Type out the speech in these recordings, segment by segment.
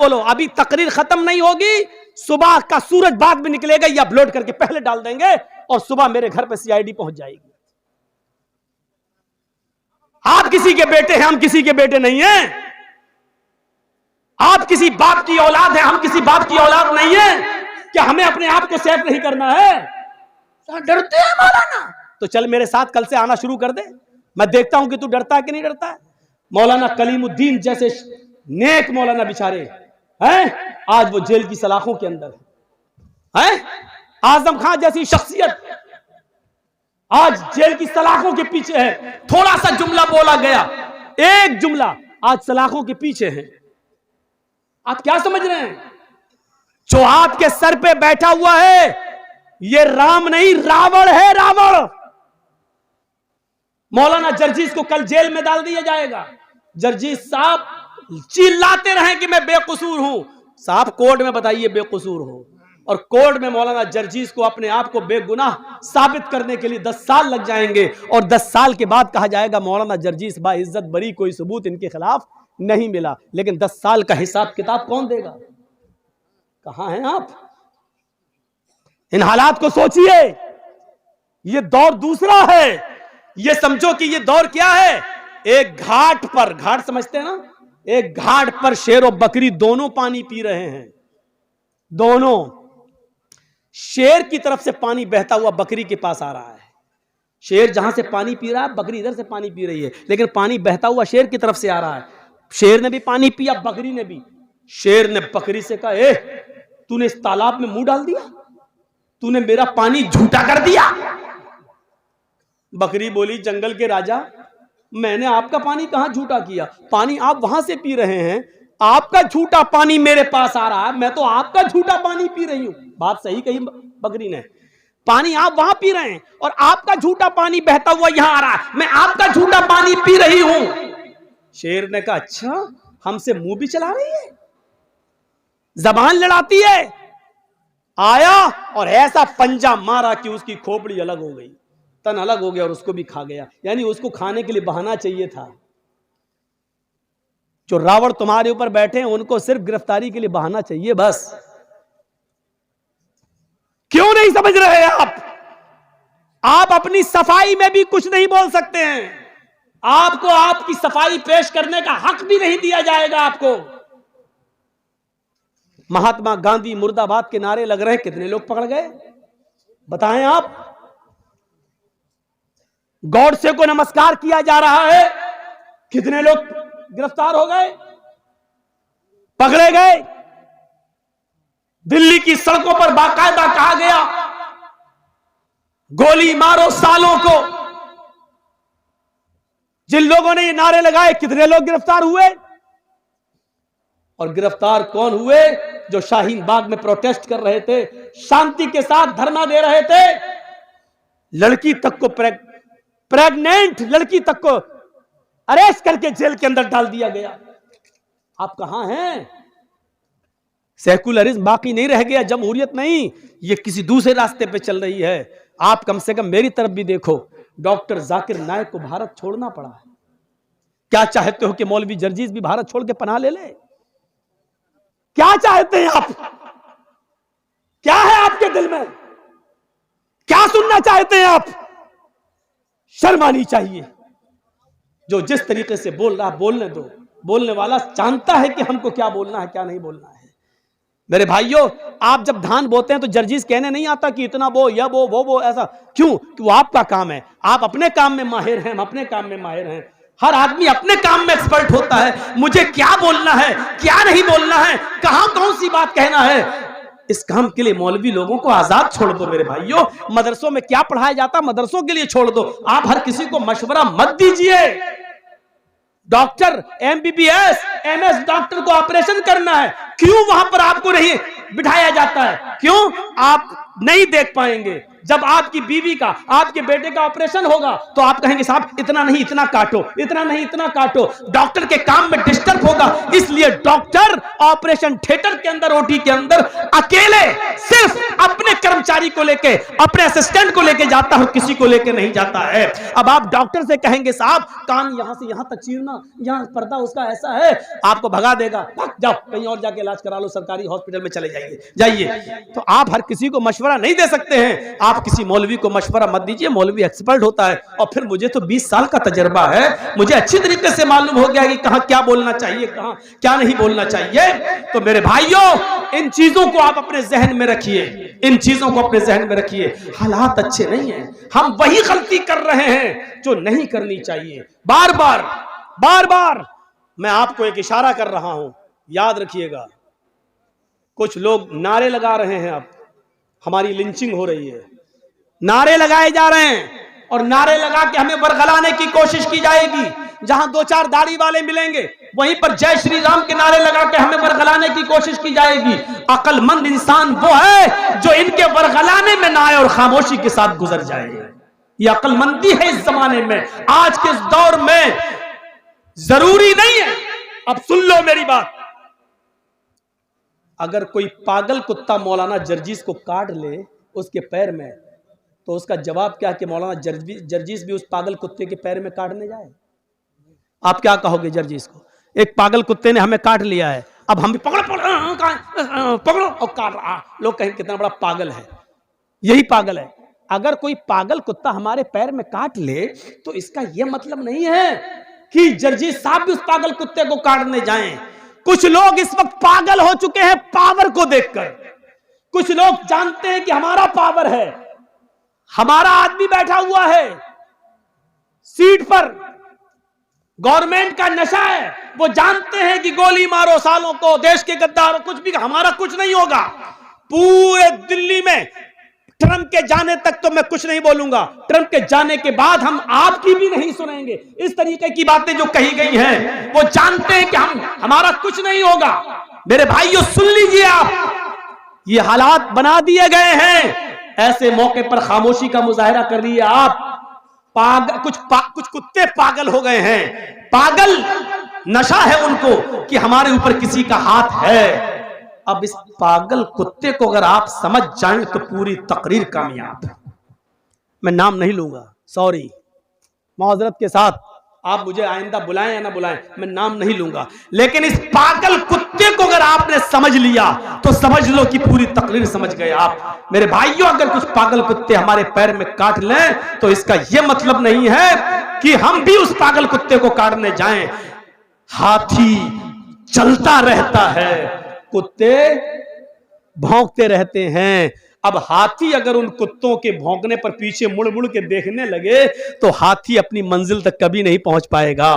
बोलो, अभी तकरीर खत्म नहीं होगी, सुबह का सूरज बाद में निकलेगा, या अपलोड करके पहले डाल देंगे और सुबह मेरे घर पे सीआईडी पहुंच जाएगी। आप किसी के बेटे हैं, हम किसी के बेटे नहीं हैं। आप किसी बाप की औलाद है, हम किसी बाप की औलाद नहीं है। क्या हमें अपने आप को सेफ नहीं करना है? डरते हैं मौलाना, तो चल मेरे साथ कल से आना शुरू कर दे, मैं देखता हूं कि तू डरता है कि नहीं डरता है। मौलाना कलीमुद्दीन जैसे नेक मौलाना बेचारे हैं, आज वो जेल की सलाखों के अंदर है। आजम खान जैसी शख्सियत आज जेल की सलाखों के पीछे है। थोड़ा सा जुमला बोला गया, एक जुमला, आज सलाखों के पीछे है। आप क्या समझ रहे हैं? जो आपके सर पे बैठा हुआ है ये राम नहीं, रावण है, रावण। मौलाना जर्जीस को कल जेल में डाल दिया जाएगा। जर्जीस साहब चिल्लाते रहे कि मैं बेकसूर हूं। साहब कोर्ट में बताइए बेकसूर हो, और कोर्ट में मौलाना जर्जीस को अपने आप को बेगुनाह साबित करने के लिए 10 साल लग जाएंगे, और 10 साल के बाद कहा जाएगा मौलाना जर्जीस बाइज्जत बरी, कोई सबूत इनके खिलाफ नहीं मिला। लेकिन 10 साल का हिसाब किताब कौन देगा? कहां हैं आप? इन हालात को सोचिए। ये दौर दूसरा है। ये समझो कि ये दौर क्या है, एक घाट पर, घाट समझते हैं ना, एक घाट पर शेर और बकरी दोनों पानी पी रहे हैं। दोनों, शेर की तरफ से पानी बहता हुआ बकरी के पास आ रहा है। शेर जहां से पानी पी रहा है, बकरी इधर से पानी पी रही है, लेकिन पानी बहता हुआ शेर की तरफ से आ रहा है। शेर ने भी पानी पिया, बकरी ने भी। शेर ने बकरी से कहा, ए तूने इस तालाब में मुंह डाल दिया, तूने मेरा पानी झूठा कर दिया। बकरी बोली, जंगल के राजा, मैंने आपका पानी कहां झूठा किया? पानी आप वहां से पी रहे हैं, आपका झूठा पानी मेरे पास आ रहा है, मैं तो आपका झूठा पानी पी रही हूं। बात सही कही बकरी ने। पानी आप वहां पी रहे हैं और आपका झूठा पानी बहता हुआ यहां आ रहा है, मैं आपका झूठा पानी पी रही हूं। शेर ने कहा, अच्छा हमसे मुंह भी चला रही है, जबान लड़ाती है। आया और ऐसा पंजा मारा कि उसकी खोपड़ी अलग हो गई, तन अलग हो गया और उसको भी खा गया। यानी उसको खाने के लिए बहाना चाहिए था। जो रावण तुम्हारे ऊपर बैठे हैं उनको सिर्फ गिरफ्तारी के लिए बहाना चाहिए बस। क्यों नहीं समझ रहे आप? आप अपनी सफाई में भी कुछ नहीं बोल सकते हैं। आपको आपकी सफाई पेश करने का हक भी नहीं दिया जाएगा आपको। महात्मा गांधी मुर्दाबाद के नारे लग रहे हैं, कितने लोग पकड़ गए बताएं आप? गॉडसे को नमस्कार किया जा रहा है, कितने लोग गिरफ्तार हो गए, पकड़े गए? दिल्ली की सड़कों पर बाकायदा कहा गया, गोली मारो सालों को। जिन लोगों ने ये नारे लगाए, कितने लोग गिरफ्तार हुए? और गिरफ्तार कौन हुए? जो शाहीन बाग में प्रोटेस्ट कर रहे थे, शांति के साथ धरना दे रहे थे। लड़की तक को, प्रेग्नेंट लड़की तक को अरेस्ट करके जेल के अंदर डाल दिया गया। आप कहां हैं? सेकुलरिज्म बाकी नहीं रह गया, जमहूरियत नहीं, ये किसी दूसरे रास्ते पे चल रही है। आप कम से कम मेरी तरफ भी देखो। डॉक्टर जाकिर नायक को भारत छोड़ना पड़ा है। क्या चाहते हो कि मौलवी जर्जीस भी भारत छोड़ के पनाह ले ले? क्या चाहते हैं आप? क्या है आपके दिल में? क्या सुनना चाहते हैं आप? शर्म आनी चाहिए। जो जिस तरीके से बोल रहा, बोलने दो। बोलने वाला जानता है कि हमको क्या बोलना है, क्या नहीं बोलना है। मेरे भाइयों, आप जब धान बोते हैं तो जर्जीस कहने नहीं आता कि इतना बो, या वो ऐसा। क्यों? कि वो आपका काम है। आप अपने काम में माहिर हैं, हम अपने काम में माहिर हैं। हर आदमी अपने काम में एक्सपर्ट होता है। मुझे क्या बोलना है, क्या नहीं बोलना है, कहां कौन सी बात कहना है, इस काम के लिए मौलवी लोगों को आजाद छोड़ दो। मेरे भाइयों, मदरसों में क्या पढ़ाया जाता, मदरसों के लिए छोड़ दो। आप हर किसी को मशवरा मत दीजिए। डॉक्टर, MBBS, MS डॉक्टर को ऑपरेशन करना है, क्यों वहां पर आपको नहीं बिठाया जाता है? क्यों? आप नहीं देख पाएंगे। जब आपकी बीवी का, आपके बेटे का ऑपरेशन होगा तो आप कहेंगे साहब इतना नहीं इतना काटो, इतना नहीं इतना काटो। डॉक्टर के काम में डिस्टर्ब होगा, इसलिए डॉक्टर ऑपरेशन थिएटर के अंदर, ओटी के अंदर अकेले सिर्फ अपने कर्मचारी को लेके, अपने असिस्टेंट को लेके जाता है, किसी को लेके नहीं जाता है। अब आप डॉक्टर से कहेंगे साहब कान यहां से यहां तक चीरना, यहां पर्दा उसका ऐसा है, आपको भगा देगा, जाओ कहीं और जाके इलाज करा लो, सरकारी हॉस्पिटल में चले जाइए। तो आप हर किसी को मशवरा नहीं दे सकते हैं। आप किसी मौलवी को मशवरा मत दीजिए, मौलवी एक्सपर्ट होता है। और फिर मुझे तो 20 साल का तजर्बा है, मुझे अच्छी तरीके से मालूम हो गया कि कहां क्या बोलना चाहिए, कहां क्या नहीं बोलना चाहिए। तो मेरे भाइयों, इन चीजों को आप अपने जहन में रखिए, इन चीजों को अपने जहन में रखिए। हालात अच्छे नहीं है, हम वही गलती कर रहे हैं जो नहीं करनी चाहिए। बार बार मैं आपको एक इशारा कर रहा हूं, याद रखिएगा। कुछ लोग नारे लगा रहे हैं, अब हमारी लिंचिंग हो रही है, नारे लगाए जा रहे हैं और नारे लगा के हमें बरगलाने की कोशिश की जाएगी। जहां 2-4 दाढ़ी वाले मिलेंगे वहीं पर जय श्री राम के नारे लगा के हमें बरगलाने की कोशिश की जाएगी। अक्लमंद इंसान वो है जो इनके बरगलाने में ना आए और खामोशी के साथ गुजर जाए। ये अक्लमंदी है इस जमाने में, आज के इस दौर में। जरूरी नहीं है, अब सुन लो मेरी बात, अगर कोई पागल कुत्ता मौलाना जर्जीस को काट ले उसके पैर में, तो उसका जवाब क्या कि मौलाना जर्जीस भी उस पागल कुत्ते के पैर में काटने जाए? आप क्या कहोगे जर्जीस को? एक पागल कुत्ते ने हमें काट लिया है, अब हम भी पकड़ो पकड़ो और काट रहा। लोग कहें कितना बड़ा पागल है, यही पागल है। अगर कोई पागल कुत्ता हमारे पैर में काट ले तो इसका यह मतलब नहीं है कि जर्जीस साहब भी उस पागल कुत्ते को काटने जाएं। कुछ लोग इस वक्त पागल हो चुके हैं पावर को देखकर। कुछ लोग जानते हैं कि हमारा पावर है, हमारा आदमी बैठा हुआ है सीट पर, गवर्नमेंट का नशा है, वो जानते हैं कि गोली मारो सालों को, देश के गद्दारों, कुछ भी, हमारा कुछ नहीं होगा। पूरे दिल्ली में ट्रंप के जाने तक तो मैं कुछ नहीं बोलूंगा, ट्रंप के जाने के बाद हम आपकी भी नहीं सुनेंगे। इस तरीके की बातें जो कही गई हैं, वो जानते हैं कि हमारा कुछ नहीं होगा। मेरे भाइयों सुन लीजिए, आप ये हालात बना दिए गए हैं, ऐसे मौके पर खामोशी का मुजाहरा कर रही है आप। कुछ कुत्ते पागल हो गए हैं, पागल नशा है उनको कि हमारे ऊपर किसी का हाथ है। अब इस पागल कुत्ते को अगर आप समझ जाएं तो पूरी तकरीर कामयाब। मैं नाम नहीं लूंगा, सॉरी, माजरत के साथ, आप मुझे आइंदा बुलाएं या ना बुलाएं, मैं नाम नहीं लूंगा। लेकिन इस पागल कुत्ते को अगर आपने समझ लिया तो समझ लो कि पूरी तकरीर समझ गए आप। मेरे भाइयों, अगर कुछ पागल कुत्ते हमारे पैर में काट लें तो इसका यह मतलब नहीं है कि हम भी उस पागल कुत्ते को काटने जाएं। हाथी चलता रहता है, कुत्ते भौंकते रहते हैं। अब हाथी अगर उन कुत्तों के भौंकने पर पीछे मुड़ मुड़ के देखने लगे तो हाथी अपनी मंजिल तक कभी नहीं पहुंच पाएगा।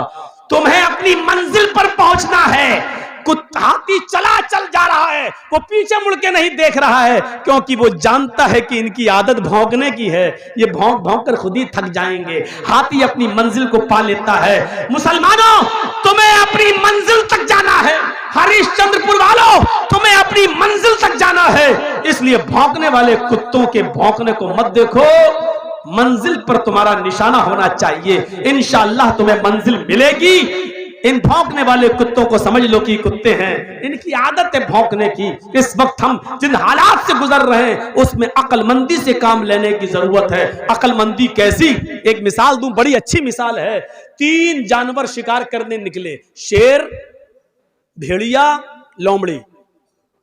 तुम्हें अपनी मंजिल पर पहुंचना है। हाथी चल जा रहा है, वो पीछे मुड़ के नहीं देख रहा है, क्योंकि वो जानता है कि इनकी आदत भौंकने की है, ये भौंक भौंक कर खुद ही थक जाएंगे। हाथी अपनी मंजिल को पा लेता है। मुसलमानों, तुम्हें अपनी मंजिल तक जाना है। हरिश्चंद्रपुर वालों, तुम्हें अपनी मंजिल तक जाना है, इसलिए भौंकने वाले कुत्तों के भौंकने को मत देखो। मंजिल पर तुम्हारा निशाना होना चाहिए, इंशाअल्लाह तुम्हें मंजिल मिलेगी। इन भौंकने वाले कुत्तों को समझ लो कि कुत्ते हैं, इनकी आदत है भौंकने की। इस वक्त हम जिन हालात से गुजर रहे हैं उसमें अक्लमंदी से काम लेने की जरूरत है। अक्लमंदी कैसी? एक मिसाल दूं, बड़ी अच्छी मिसाल है। 3 जानवर शिकार करने निकले, शेर, भेड़िया, लोमड़ी।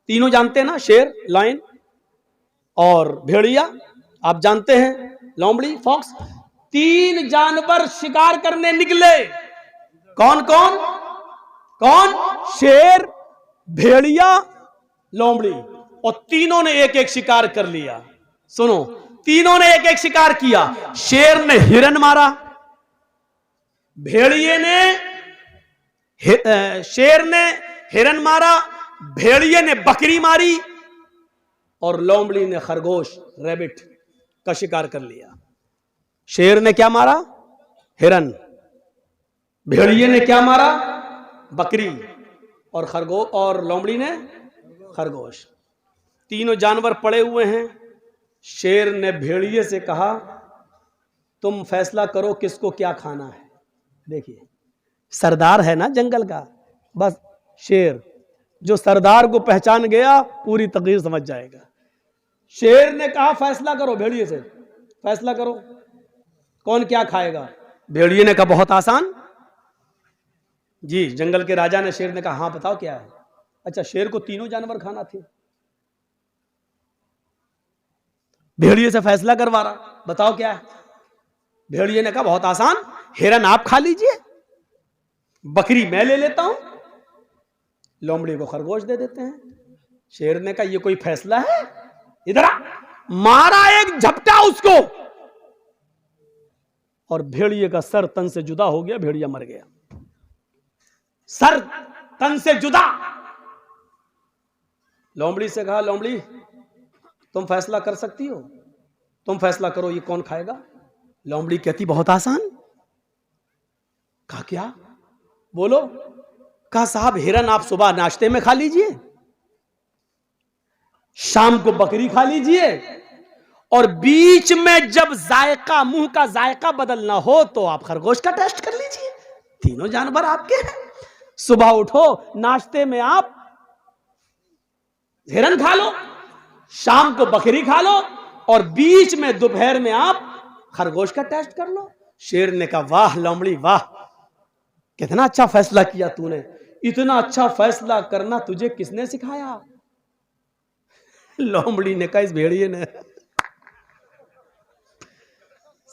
तीनों जानते हैं ना, शेर, लायन और भेड़िया, आप जानते हैं, लोमड़ी, फॉक्स। 3 जानवर शिकार करने निकले। कौन कौन? कौन? शेर, भेड़िया, लोमड़ी। और तीनों ने एक एक शिकार कर लिया। सुनो, तीनों ने एक एक शिकार किया। शेर ने हिरन मारा, भेड़िए ने शेर ने हिरन मारा, भेड़िए ने बकरी मारी और लोमड़ी ने खरगोश, रैबिट का शिकार कर लिया। शेर ने क्या मारा? हिरन। भेड़िए ने क्या मारा? बकरी। और खरगोश, और लोमड़ी ने खरगोश। तीनों जानवर पड़े हुए हैं, शेर ने भेड़िए से कहा, तुम फैसला करो किसको क्या खाना है। देखिए, सरदार है ना जंगल का, बस शेर जो सरदार को पहचान गया पूरी तकदीर समझ जाएगा। शेर ने कहा फैसला करो भेड़िए से, फैसला करो कौन क्या खाएगा। भेड़िए ने कहा बहुत आसान जी। जंगल के राजा ने शेर ने कहा हाँ बताओ क्या है। अच्छा, शेर को तीनों जानवर खाना थे। भेड़िए से फैसला करवा रहा, बताओ क्या है। भेड़िए ने कहा बहुत आसान, हिरन आप खा लीजिए, बकरी मैं ले लेता हूं, लोमड़ी को खरगोश दे देते हैं। शेर ने कहा ये कोई फैसला है, इधर आ। मारा एक झपटा उसको और भेड़िए का सर तन से जुदा हो गया, भेड़िया मर गया, सर तन से जुदा। लोमड़ी से कहा लोमड़ी तुम फैसला कर सकती हो, तुम फैसला करो ये कौन खाएगा। लोमड़ी कहती बहुत आसान। कहा क्या, बोलो। कहा साहब हिरन आप सुबह नाश्ते में खा लीजिए, शाम को बकरी खा लीजिए, और बीच में जब जायका मुंह का जायका बदलना हो तो आप खरगोश का टेस्ट कर लीजिए। तीनों जानवर आपके हैं। सुबह उठो नाश्ते में आप हिरन खा लो, शाम को बकरी खा लो, और बीच में दोपहर में आप खरगोश का टेस्ट कर लो। शेर ने कहा वाह लोमड़ी वाह, कितना अच्छा फैसला किया तूने। इतना अच्छा फैसला करना तुझे किसने सिखाया। लोमड़ी ने कहा इस भेड़िए ने।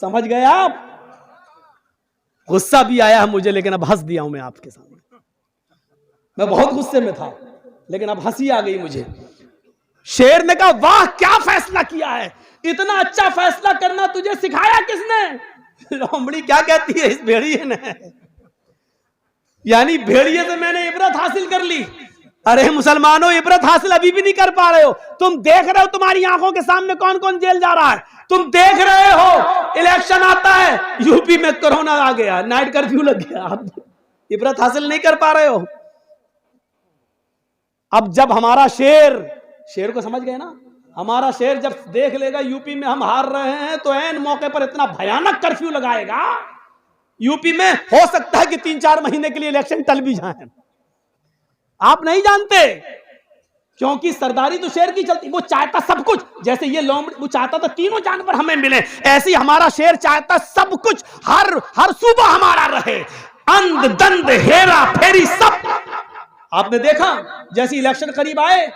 समझ गए आप। गुस्सा भी आया है मुझे, लेकिन अब हंस दिया हूं मैं आपके सामने। मैं बहुत गुस्से में था लेकिन अब हंसी आ गई मुझे। शेर ने कहा वाह क्या फैसला किया है, इतना अच्छा फैसला करना तुझे सिखाया किसने। लोमड़ी क्या कहती है इस भेड़िए ने। यानी भेड़िए से मैंने इबरत हासिल कर ली। अरे मुसलमानों, इबरत हासिल अभी भी नहीं कर पा रहे हो। तुम देख रहे हो तुम्हारी आंखों के सामने कौन कौन जेल जा रहा है। तुम देख रहे हो इलेक्शन आता है, यूपी में कोरोना आ गया, नाइट कर्फ्यू लग गया, आप इबरत हासिल नहीं कर पा रहे हो। अब जब हमारा शेर को समझ गए ना, हमारा शेर जब देख लेगा यूपी में हम हार रहे हैं तो ऐन मौके पर इतना भयानक कर्फ्यू लगाएगा, यूपी में हो सकता है कि 3-4 महीने के लिए इलेक्शन टल भी जाए। आप नहीं जानते, क्योंकि सरदारी तो शेर की चलती। वो चाहता सब कुछ, जैसे ये लोमड़ी वो चाहता था तीनों जानवर हमें मिले, ऐसे ही हमारा शेर चाहता सब कुछ हर सूबा हमारा रहे, अंध दंद हेरा फेरी सब। आपने देखा जैसे इलेक्शन करीब आए,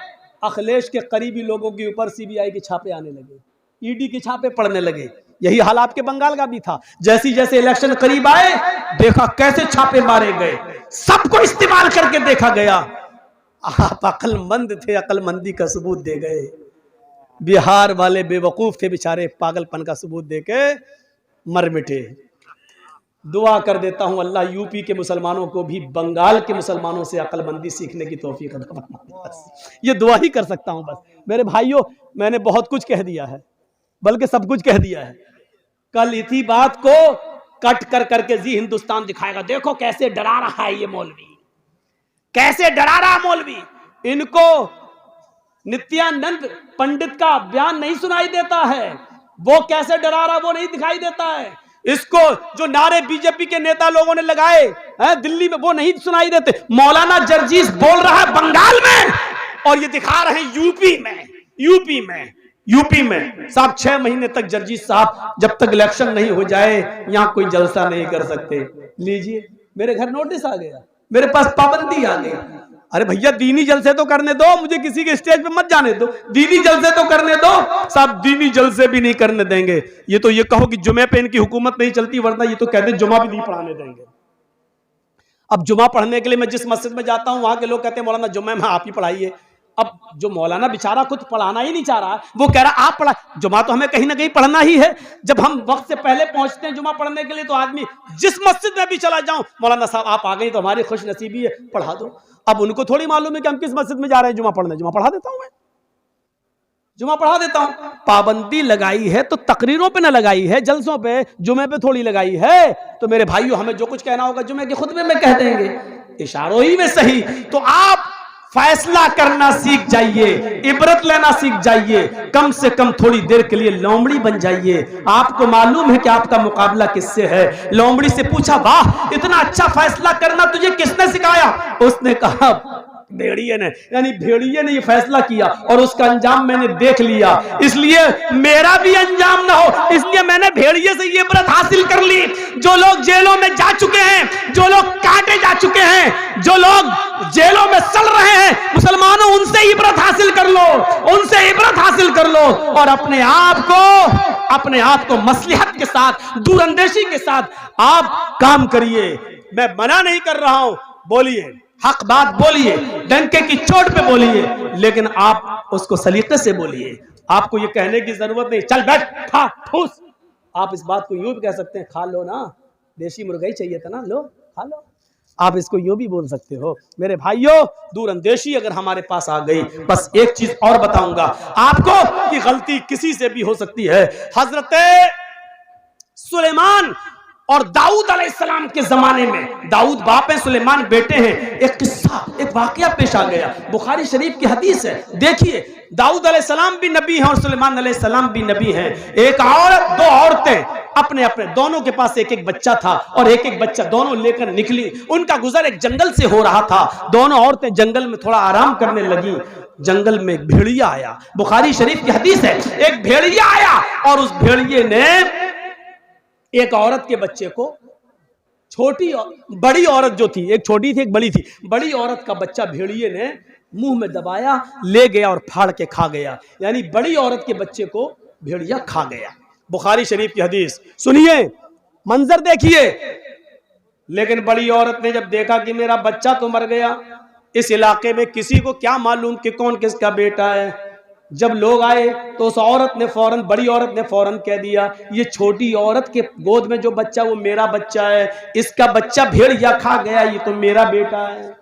अखिलेश के करीबी लोगों के ऊपर सीबीआई के छापे आने लगे, ईडी के छापे पड़ने लगे। यही हाल आपके बंगाल का भी था। जैसे जैसे इलेक्शन करीब आए, देखा कैसे छापे मारे गए, सबको इस्तेमाल करके देखा गया। आप अक्लमंद थे, अक्लमंदी का सबूत दे गए। बिहार वाले बेवकूफ थे बेचारे, पागलपन का सबूत देके मर मिटे। दुआ कर देता हूं अल्लाह यूपी के मुसलमानों को भी बंगाल के मुसलमानों से अक्लमंदी सीखने की तौफीक अता फरमाए। ये दुआ ही कर सकता हूं बस। मेरे भाइयों, मैंने बहुत कुछ कह दिया है, बल्कि सब कुछ कह दिया है। कल इसी बात को कट कर करके जी हिंदुस्तान दिखाएगा, देखो कैसे डरा रहा है ये मौलवी, कैसे डरा रहा मौलवी। इनको नित्यानंद पंडित का बयान नहीं सुनाई देता है, वो कैसे डरा रहा वो नहीं दिखाई देता है। इसको जो नारे बीजेपी के नेता लोगों ने लगाए हैं दिल्ली में, वो नहीं सुनाई देते। मौलाना जर्जीस बोल रहा है बंगाल में, और ये दिखा रहे हैं यूपी में। साहब 6 महीने तक जर्जीस साहब जब तक इलेक्शन नहीं हो जाए यहां कोई जलसा नहीं कर सकते। लीजिए, मेरे घर नोटिस आ गया, मेरे पास पाबंदी आ गई। अरे भैया दीनी जलसे तो करने दो, मुझे किसी के स्टेज पे मत जाने दो। दीनी जलसे तो करने दो। साहब दीनी जलसे भी नहीं करने देंगे। ये तो ये कहो कि जुमे पे इनकी हुकूमत नहीं चलती, वरना ये तो कहते जुमा भी नहीं पढ़ाने देंगे। अब जुमा पढ़ने के लिए मैं जिस मस्जिद में जाता हूं, वहां के लोग कहते हैं मौलाना जुम्मे में आप ही पढ़ाइए। अब जो मौलाना बेचारा खुद पढ़ाना ही नहीं चाह रहा, वो कह रहा आप पढ़ा। जुमा तो हमें कहीं ना कहीं पढ़ना ही है। जब हम वक्त से पहले पहुंचते हैं जुमा पढ़ने के लिए, तो आदमी जिस मस्जिद में भी चला जाऊं, मौलाना साहब आप आ गए तो हमारी खुश नसीबी है, पढ़ा दो। अब उनको थोड़ी मालूम है कि हम किस मस्जिद में जा रहे हैं जुमा पढ़ने। जुमा पढ़ा देता हूं मैं, जुमा पढ़ा देता हूं। पाबंदी लगाई है तो तकरीरों पे ना लगाई है, जलसों पे, जुमे पे थोड़ी लगाई है। तो मेरे भाइयों, हमें जो कुछ कहना होगा जुमे के खुतबे में कह देंगे, इशारों ही में सही। तो आप फैसला करना सीख जाइए, इबरत लेना सीख जाइए, कम से कम थोड़ी देर के लिए लोमड़ी बन जाइए। आपको मालूम है कि आपका मुकाबला किससे है। लोमड़ी से पूछा, वाह इतना अच्छा फैसला करना तुझे किसने सिखाया? उसने कहा भेड़िए ने, यानी भेड़िए ने ये फैसला किया और उसका अंजाम मैंने देख लिया, इसलिए मेरा भी अंजाम ना हो, इसलिए मैंने भेड़िए से ये इबरत हासिल कर ली। जो लोग जेलों में जा चुके हैं, जो लोग काटे जा चुके हैं, जो लोग जेलों में सड़ रहे हैं, मुसलमानों उनसे इबरत हासिल कर लो, उनसे इबरत हासिल कर लो और अपने आप को मसलिहत के साथ, दूरअंदेशी के साथ आप काम करिए। मैं मना नहीं कर रहा हूं, बोलिए, हक बात बोलिए, डंके की चोट पे बोलिए, लेकिन आप उसको सलीके से बोलिए। आपको ये कहने की जरूरत नहीं चल बैठ खा ठूस। आप इस बात को यूं भी कह सकते हैं, खा लो ना, देसी मुर्गा ही चाहिए था ना, लो खा लो। आप इसको यूं भी बोल सकते हो। मेरे भाइयों, दूरअंदेशी अगर हमारे पास आ गई, बस एक चीज और बताऊंगा आपको कि गलती किसी से भी हो सकती है। हजरत सुलेमान और दाऊद अलैहिस्सलाम के जमाने में, दाऊद बाप है, सुलेमान बेटे हैं, एक किस्सा, एक वाकया पेश आ गया। बुखारी शरीफ की हदीस है। देखिए, दाऊद अलैहिस्सलाम भी नबी हैं और सुलेमान अलैहिस्सलाम भी नबी हैं। एक औरत, दो औरतें, अपने अपने दोनों के पास एक एक बच्चा था और एक एक बच्चा दोनों लेकर निकली। उनका गुजर एक जंगल से हो रहा था। दोनों औरतें जंगल में थोड़ा आराम करने लगी। जंगल में एक भेड़िया आया। बुखारी शरीफ की हदीस है, एक भेड़िया आया और उस भेड़िए ने एक औरत के बच्चे को, बड़ी औरत जो थी, एक छोटी थी एक बड़ी थी, बड़ी औरत का बच्चा भेड़िए ने मुंह में दबाया, ले गया और फाड़ के खा गया। यानी बड़ी औरत के बच्चे को भेड़िया खा गया। बुखारी शरीफ की हदीस सुनिए, मंजर देखिए। लेकिन बड़ी औरत ने जब देखा कि मेरा बच्चा तो मर गया, इस इलाके में किसी को क्या मालूम कि कौन किसका बेटा है। जब लोग आए तो उस औरत ने फौरन, बड़ी औरत ने फौरन कह दिया, ये छोटी औरत के गोद में जो बच्चा वो मेरा बच्चा है, इसका बच्चा भेड़िया खा गया, ये तो मेरा बेटा है।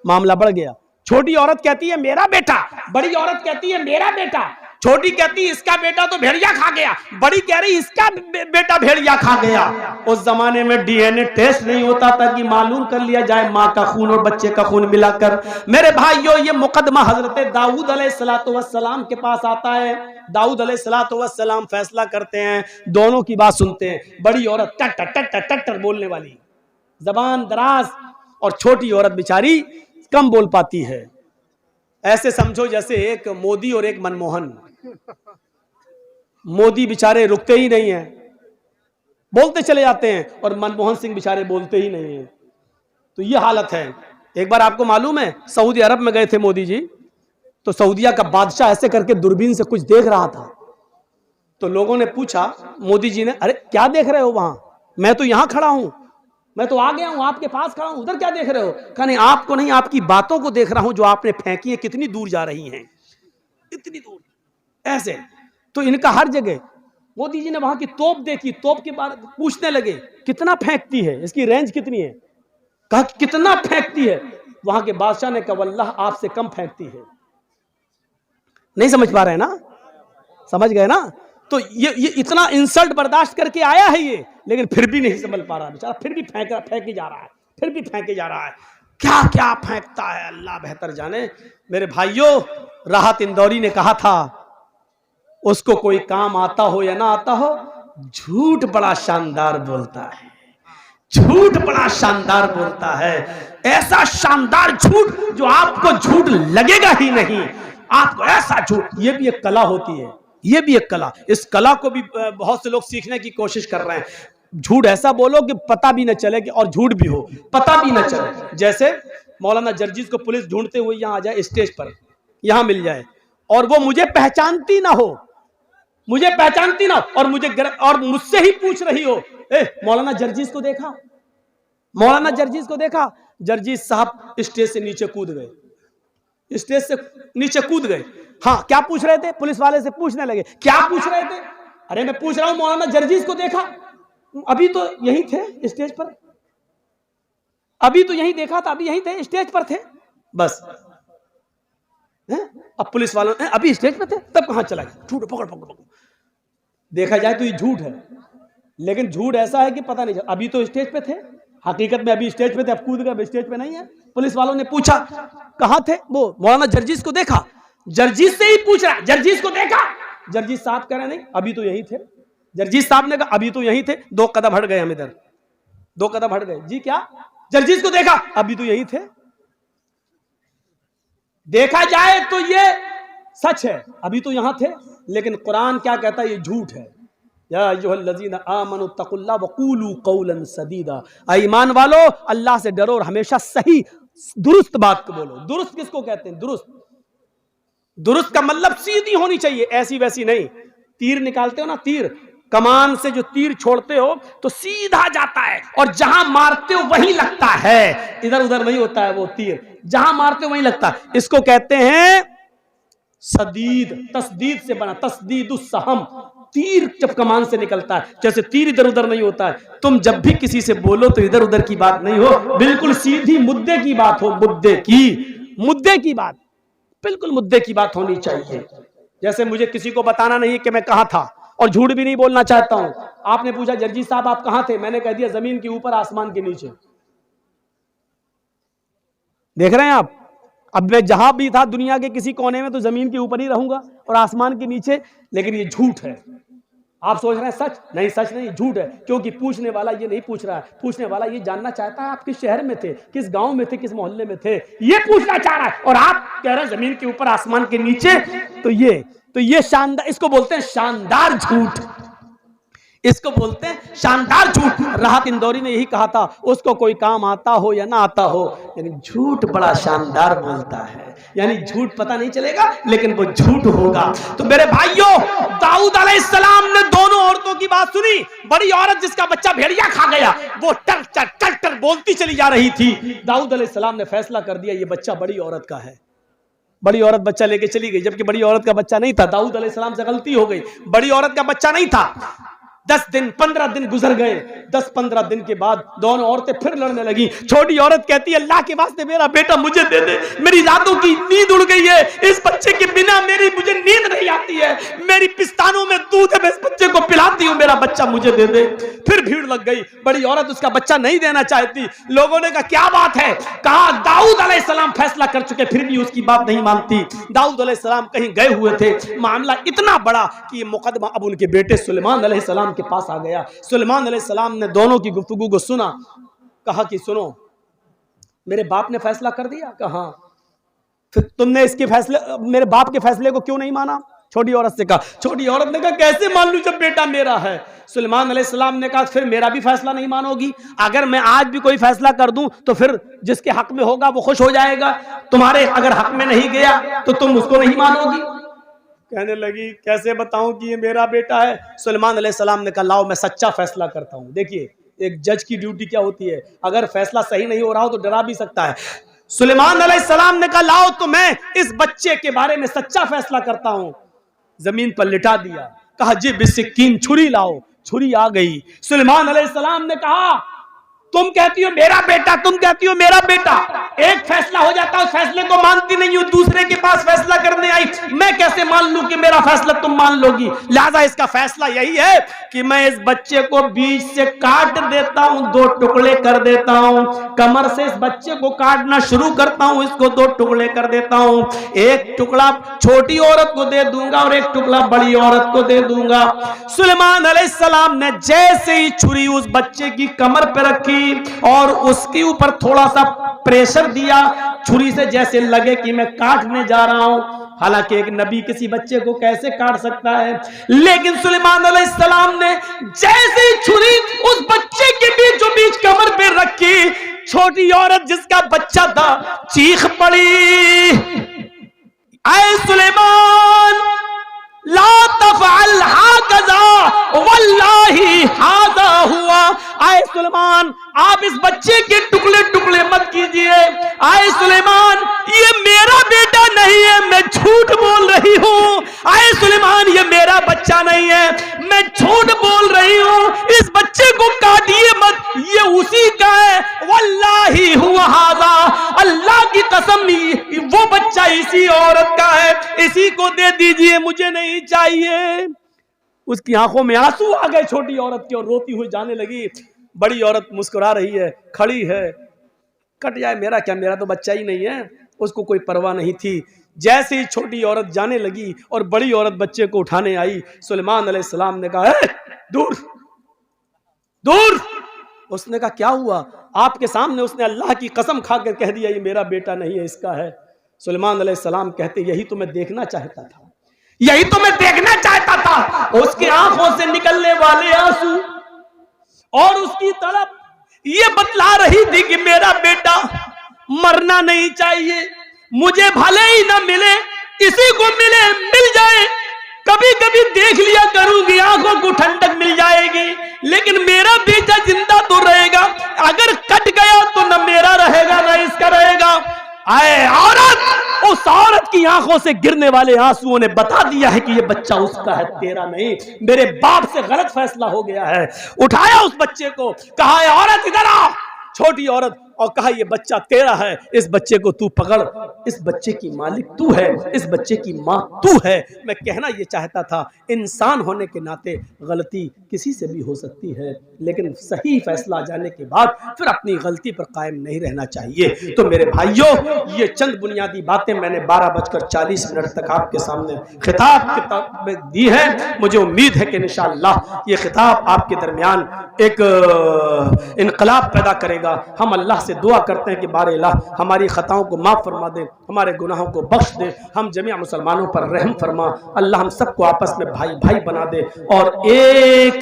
मामला बढ़ गया। छोटी औरत कहती है मेरा बेटा, बड़ी औरत कहती है मेरा बेटा, छोटी कहती है इसका बेटा तो भेड़िया खा गया, बड़ी कह रही इसका बेटा भेड़िया खा गया। उस जमाने में डीएनए टेस्ट नहीं होता था कि मालूम कर लिया जाए माँ का खून और बच्चे का खून मिलाकर। मेरे भाइयों, ये मुकदमा हजरत दाऊद अलैहिस्सलाम के पास आता है। दाऊद अलैहिस्सलाम फैसला करते हैं, दोनों की बात सुनते हैं। बड़ी औरत टट टट टट टट बोलने वाली, जबान दराज, और छोटी औरत बेचारी कम बोल पाती है। ऐसे समझो जैसे एक मोदी और एक मनमोहन। मोदी बेचारे रुकते ही नहीं हैं, बोलते चले जाते हैं, और मनमोहन सिंह बेचारे बोलते ही नहीं हैं। तो ये हालत है। एक बार आपको मालूम है, सऊदी अरब में गए थे मोदी जी, तो सऊदिया का बादशाह ऐसे करके दूरबीन से कुछ देख रहा था। तो लोगों ने पूछा मोदी जी ने, अरे क्या देख रहे हो वहां? मैं तो यहां खड़ा हूं, मैं तो आ गया हूं, आपके पास खड़ा हूं, उधर क्या देख रहे हो? कहा नहीं, आपको नहीं, आपकी बातों को देख रहा हूं जो आपने फेंकी है, कितनी दूर जा रही हैं, इतनी दूर। ऐसे तो इनका हर जगह। मोदी जी ने वहां की तोप देखी, तोप के बारे में पूछने लगे कितना फेंकती है, इसकी रेंज कितनी है? कहा कितना फेंकती है? वहां के बादशाह ने कहा वल्लाह आपसे कम फेंकती है। नहीं समझ पा रहे हैं ना? समझ गए ना? तो ये इतना इंसल्ट बर्दाश्त करके आया है ये, लेकिन फिर भी नहीं संभल पा रहा बेचारा, फिर भी फेंके जा रहा है, फिर भी फेंके जा रहा है। क्या क्या फेंकता है अल्लाह बेहतर जाने। मेरे भाइयों, राहत इंदौरी ने कहा था, उसको कोई काम आता हो या ना आता हो, झूठ बड़ा शानदार बोलता है, झूठ बड़ा शानदार बोलता है। ऐसा शानदार झूठ जो आपको झूठ लगेगा ही नहीं, आपको ऐसा झूठ। ये भी एक कला होती है, ये भी एक कला। इस कला को भी बहुत से लोग सीखने की कोशिश कर रहे हैं। झूठ ऐसा बोलो कि पता भी न चले कि, और झूठ भी हो, पता भी न चले। जैसे मौलाना जर्जीज को पुलिस ढूंढते हुए यहां आ जाए, स्टेज पर यहां मिल जाए, और वो मुझे पहचानती ना हो, मुझे पहचानती ना, और मुझसे ही पूछ रही हो, ए मौलाना जर्जीज को देखा, मौलाना जर्जीज को देखा। जर्जीज साहब स्टेज से नीचे कूद गए, स्टेज से नीचे कूद गए। हाँ, क्या पूछ रहे थे? पुलिस वाले से पूछने लगे, क्या पूछ रहे थे? अरे मैं पूछ रहा हूं मौलाना जर्जीज को देखा? अभी तो यहीं थे स्टेज पर, अभी तो यहीं देखा था, अभी यहीं थे, स्टेज पर थे बस। अब पुलिस वालों ने, अभी स्टेज पर थे, तब कहां चला गया? झूठ, पकड़ पकड़ पकड़। देखा जाए तो ये झूठ है, लेकिन झूठ ऐसा है कि पता नहीं चला। अभी तो स्टेज पे थे, हकीकत में अभी स्टेज पे थे, अब कूद गए, स्टेज पे नहीं है। पुलिस वालों ने पूछा कहां थे, वो मौलाना जर्जीस को देखा, जर्जीस से ही पूछ रहा, जर्जीस को देखा, जर्जीस साहब कह रहे नहीं अभी तो यही थे। जर्जीस साहब ने कहा अभी तो यही थे, 2 कदम हट गए हम इधर, 2 कदम हट गए। जी क्या? जर्जीस को देखा, अभी तो यही थे। देखा जाए तो ये सच है, अभी तो यहां थे, लेकिन कुरान क्या कहता है? ये झूठ है। या अय्युहल्लज़ीना आमनु तक़ुल्लाह वक़ूलू क़ौलन सदीदा, ईमान वालो अल्लाह से डरो और हमेशा सही दुरुस्त बात को बोलो। दुरुस्त किसको कहते हैं? दुरुस्त, दुरुस्त का मतलब सीधी होनी चाहिए, ऐसी वैसी नहीं। तीर निकालते हो ना, तीर कमान से जो तीर छोड़ते हो तो सीधा जाता है, और जहां मारते हो वहीं लगता है, इधर उधर नहीं होता है वो तीर, जहां मारते हो वहीं लगता है। इसको कहते हैं सदीद, तस्दीद से बना, तस्दीदुस सहम, तीर जब कमान से निकलता है, जैसे तीर इधर उधर नहीं होता है। तुम जब भी किसी से बोलो तो इधर उधर की बात नहीं हो, बिल्कुल सीधी मुद्दे की बात हो, मुद्दे की बात, बिल्कुल मुद्दे की बात होनी चाहिए। जैसे मुझे किसी को बताना नहीं कि मैं कहां था, और झूठ भी नहीं बोलना चाहता हूं। आपने पूछा जर्जी साहब आप कहां थे, मैंने कह दिया जमीन के ऊपर आसमान के नीचे। देख रहे हैं आप, अब मैं जहां भी था दुनिया के किसी कोने में तो जमीन के ऊपर ही रहूंगा और आसमान के नीचे, लेकिन ये झूठ है। आप सोच रहे हैं सच, नहीं सच नहीं, झूठ है। क्योंकि पूछने वाला ये नहीं पूछ रहा है, पूछने वाला ये जानना चाहता है आप किस शहर में थे, किस गांव में थे, किस मोहल्ले में थे, ये पूछना चाह रहा है, और आप कह रहे हैं जमीन के ऊपर आसमान के नीचे। तो ये शानदार, इसको बोलते हैं शानदार झूठ, इसको बोलते हैं शानदार झूठ। राहत इंदौरी ने यही कहा था, उसको कोई काम आता हो या ना आता हो, यानी झूठ बड़ा शानदार बोलता है, यानी झूठ पता नहीं चलेगा लेकिन वो झूठ होगा। तो मेरे भाइयों, दाऊद अलैहिस्सलाम ने दोनों औरतों की बात सुनी। बड़ी औरत जिसका बच्चा भेड़िया खा गया, वो टर टर टर टर बोलती चली जा रही थी। दाऊद अलैहिस्सलाम ने फैसला कर दिया ये बच्चा बड़ी औरत का है। बड़ी औरत बच्चा लेके चली गई, जबकि बड़ी औरत का बच्चा नहीं था। दाऊद अलैहिस्सलाम से गलती हो गई, बड़ी औरत का बच्चा नहीं था। 10 दिन 15 दिन गुजर गए। 10-15 दिन के बाद दोनों औरतें फिर लड़ने लगी। छोटी औरत कहती है अल्लाह के वास्ते मेरा बेटा मुझे दे दे, मेरी रातों की नींद उड़ गई है, इस बच्चे के बिना मुझे नींद नहीं आती है, मेरी पिस्तानों में दूध है, मैं इस बच्चे को पिलाती हूँ, मेरा बच्चा मुझे दे दे। फिर भीड़ लग गई, बड़ी औरत उसका बच्चा नहीं देना चाहती। लोगों ने कहा क्या बात है, कहा दाऊद अलैहिस्सलाम फैसला कर चुके, फिर भी उसकी बात नहीं मानती। दाऊद अलैहिस्सलाम कहीं गए हुए थे, मामला इतना बड़ा कि मुकदमा अब उनके बेटे सुलेमान अलैहिस्सलाम के पास आ गया। सुलेमान अलैहिस्सलाम ने दोनों की गुफ्तगू को सुना, कहा कि सुनो मेरे बाप ने फैसला कर दिया। कहा फिर तुमने इसके फैसले, मेरे बाप के फैसले को क्यों नहीं माना? छोटी औरत से कहा। छोटी औरत ने कहा कैसे मान लूं जब बेटा मेरा है? सुलेमान अलैहिस्सलाम ने कहा फिर मेरा भी फैसला नहीं मानोगी? अगर मैं आज भी कोई फैसला कर दूं तो फिर जिसके हक में होगा वो खुश हो जाएगा, तुम्हारे अगर हक में नहीं गया तो तुम उसको नहीं मानोगी। कहने लगी कैसे बताऊं कि ये मेरा बेटा है? सुलेमान अलैहिस्सलाम ने कहा लाओ मैं सच्चा फैसला करता हूं। देखिए एक जज की ड्यूटी क्या होती है, अगर फैसला सही नहीं हो रहा हो तो डरा भी सकता है। सुलेमान अलैहिस्सलाम ने कहा लाओ तो मैं इस बच्चे के बारे में सच्चा फैसला करता हूं। जमीन पर लिटा दिया, कहा जी बिस्किन छुरी लाओ। छुरी आ गई। सुलेमान अलैहिस्सलाम ने कहा तुम कहती हो मेरा बेटा, तुम कहती हो मेरा बेटा, एक फैसला हो जाता है उस फैसले को मानती नहीं हो, दूसरे के पास फैसला करने आई, मैं कैसे मान लूं कि मेरा फैसला तुम मान लोगी? लिहाजा इसका फैसला यही है कि मैं इस बच्चे को बीच से काट देता हूं, 2 टुकड़े कर देता हूं, कमर से इस बच्चे को काटना शुरू करता हूं, इसको 2 टुकड़े कर देता हूं, एक टुकड़ा छोटी औरत को दे दूंगा और एक टुकड़ा बड़ी औरत को दे दूंगा। सुलेमान अलैहिस्सलाम ने जैसे ही छुरी उस बच्चे की कमर पर रखी और उसके ऊपर थोड़ा सा प्रेशर दिया छुरी से, जैसे लगे कि मैं काटने जा रहा हूं। हालांकि एक नबी किसी बच्चे को कैसे काट सकता है, लेकिन सुलेमान अलैहिस्सलाम ने जैसे ही छुरी उस बच्चे के बीचों बीच कमर पे रखी, छोटी औरत जिसका बच्चा था चीख पड़ी, आए सुलेमान ला तफअल हाकज़ा वल्लाही हाज़ा हुआ। आए सुलेमान आप इस बच्चे के टुकड़े टुकड़े मत कीजिए। आए सुलेमान ये मेरा बेटा नहीं है, मैं झूठ बोल रही हूँ। आए सुलेमान ये मेरा बच्चा नहीं है, मैं झूठ बोल रही हूँ, इस बच्चे को काटिए मत, ये उसी का है। वल्लाही हुआ हाज़ा, अल्लाह की कसम वो बच्चा इसी औरत का है, इसी को दे दीजिए, मुझे नहीं चाहिए। उसकी आंखों में आंसू आ गए छोटी औरत की और रोती हुई जाने लगी। बड़ी औरत मुस्कुरा रही है, खड़ी है, कट जाए मेरा क्या, मेरा तो बच्चा ही नहीं है, उसको कोई परवाह नहीं थी। जैसे ही छोटी औरत जाने लगी और बड़ी औरत बच्चे को उठाने आई, सुलेमान अलैहिस्सलाम ने कहा, दूर दूर। उसने कहा क्या हुआ? आपके सामने उसने अल्लाह की कसम खाकर कह दिया ये मेरा बेटा नहीं है, इसका है। सुलेमान अलैहिस्सलाम कहते यही तो मैं देखना चाहता था, यही तो मैं देखना चाहता था। उसकी आंखों से निकलने वाले आंसू और उसकी तड़प ये बतला रही थी कि मेरा बेटा मरना नहीं चाहिए, मुझे भले ही ना मिले, इसी को मिले, मिल जाए, कभी कभी देख लिया करूंगी, आंखों को ठंडक मिल जाएगी, लेकिन मेरा बेटा जिंदा तो रहेगा। अगर कट गया तो न मेरा रहेगा न इसका रहेगा। आए औरत, उस औरत की आंखों से गिरने वाले आंसुओं ने बता दिया है कि ये बच्चा उसका है, तेरा नहीं। मेरे बाप से गलत फैसला हो गया है। उठाया उस बच्चे को, कहा है औरत इधर आ, छोटी औरत, और कहा ये बच्चा तेरा है, इस बच्चे को तू पकड़, इस बच्चे की मालिक तू है, इस बच्चे की माँ तू है। मैं कहना ये चाहता था, इंसान होने के नाते गलती किसी से भी हो सकती है, लेकिन सही फैसला जाने के बाद फिर अपनी गलती पर कायम नहीं रहना चाहिए। तो मेरे भाइयों, ये चंद बुनियादी बातें मैंने 12:40 तक आपके सामने खिताब में दी है। मुझे उम्मीद है कि इंशाअल्लाह ये खिताब आपके दरमियान एक इनकलाब पैदा करेगा। हम अल्लाह से दुआ करते हैं कि बारे अल्लाह हमारी खताओं को माफ़ फरमा दे, हमारे गुनाहों को बख्श दे, हम जमीआ मुसलमानों पर रहम फरमा। अल्लाह हम सबको आपस में भाई भाई बना दे और एक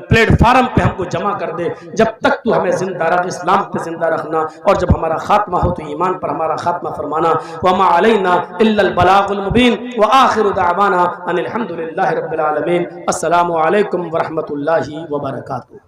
प्लेटफार्म पे हमको जमा कर दे। जब तक तू हमें जिंदा रख, इस्लाम पे जिंदा रखना, और जब हमारा खात्मा हो तो ईमान पर हमारा खात्मा फरमाना। वमा अलैना इल्लल बलागुल मुबीन व आखिरु दावाना अनिल हम्दुलिल्लाहि रब्बिल आलमीन। अस्सलामु अलैकुम व रहमतुल्लाहि व बरकातुहू।